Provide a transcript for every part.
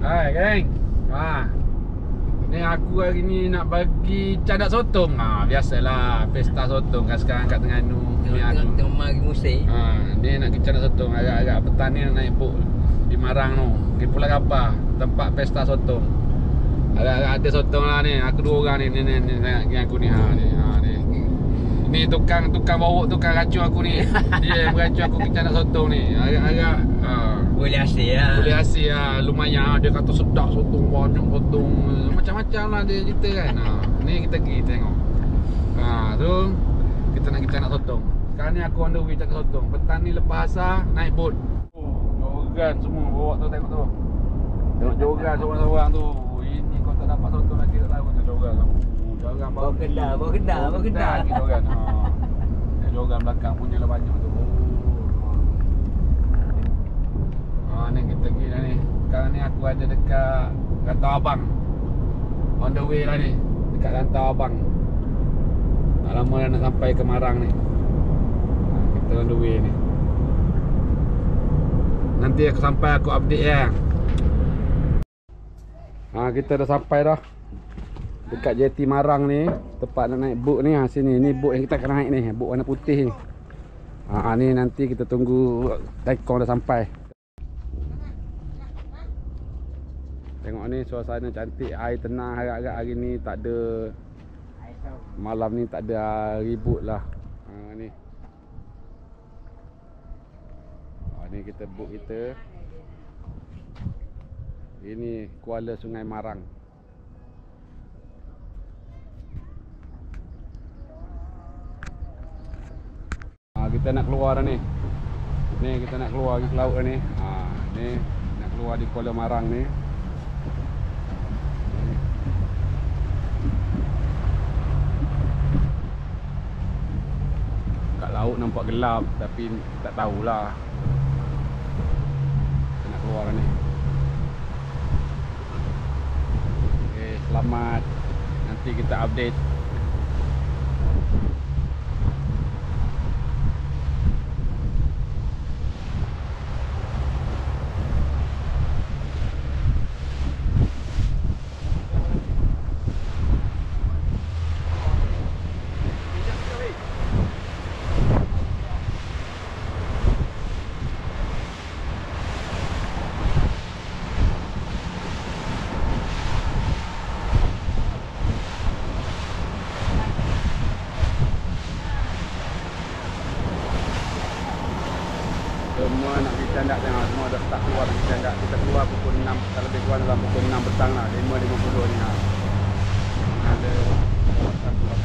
Hai geng. Ni aku hari ni nak bagi cadak sotong. Biasalah pesta sotong kan sekarang kat Terengganu. Ni aku tengok mari musim. Ni nak pergi cadak sotong agak-agak petang ni nak naik bot di Marang tu. Pergi Pulau Kapar, tempat pesta sotong. Agak-agak ada sotong lah ni. Aku dua orang ni tengok geng aku ni. Ni. Ni tukang bawa tukang racu aku ni. Dia meracu aku ke cadak sotong ni. Agak-agak Boleh hasil lah. boleh hasil lah, lumayan. Dia kata sedap sotong, banyak sotong, macam-macam lah dia cerita kan. Ni kita pergi tengok. Tu kita nak pergi nak sotong. Sekarang ni aku on the way cakap sotong. Petang ni lepas asar naik bot. Joran semua bawa tu, tengok tu. Tengok joran seorang-seorang tu. Ini kau tak dapat sotong lagi tak tahu tu joran. Joran bawa Bawa kedai. lagi joran. Joran belakang punya lah banyak tu. Ni kita pergi dah ni. Sekarang ni aku ada dekat Rantau Abang. On the way lah ni. Dekat Rantau Abang. Tak lama dah nak sampai ke Marang ni. Kita on the way ni. Nanti aku sampai aku update ya. Kita dah sampai dah dekat JT Marang ni. Tempat nak naik bot ni. Sini ni bot yang kita akan naik ni. Bot warna putih ni. Ni nanti kita tunggu Taikong dah sampai. Tengok ni suasana cantik, air tenang agak-agak hari ni, tak ada malam ni tak ada ribut lah. Ni. Ni kita book kita. Ini Kuala Sungai Marang. Kita nak keluar dah ni. Ni kita nak keluar ke laut dah ni. Ni nak keluar di Kuala Marang ni. Laut nampak gelap tapi tak tahulah. Kita nak keluar ni. Okey, selamat. Nanti kita update. Semua nak pergi candak tengok, semua dah start keluar pergi candak. Kita keluar pukul 6, tak lebih kurang dalam pukul 6 petang lah, 5.50 ni. Ada keluar kantor.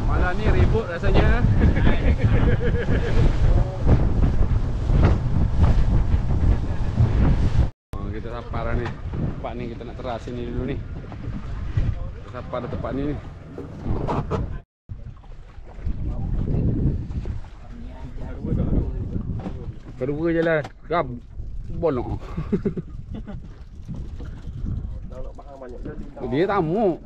Malah ni ribut rasanya. Kita sapar dah ni. Tempat ni kita nak teras sini dulu ni. Kita sapar dah tempat ni. Kedua jalan. Gam. Bolong. Dia tamu.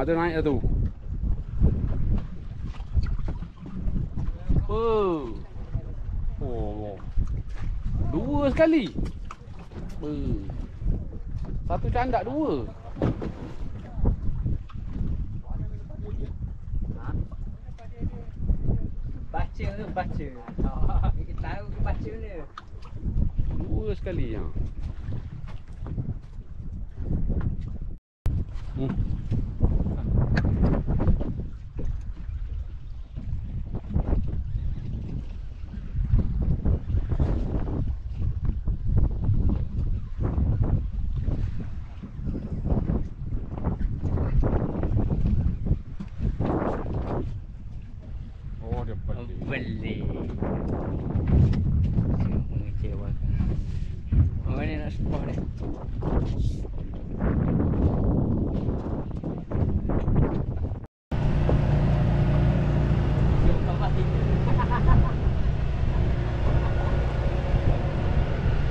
Dia naik dah tu. Dua sekali. Satu candak dua. Baca. Kita tahu baca ni. Terus sekali ya. Oh, dia balik. Beli. Mengecewakan. Orang ni nak sport ni.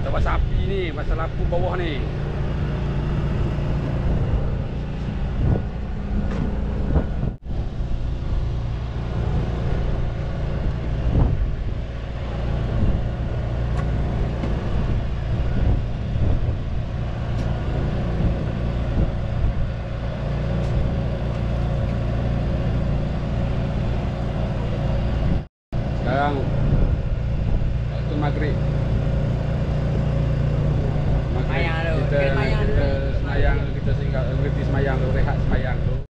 Tawar sapi ni, pasal lampu bawah ni. Sekarang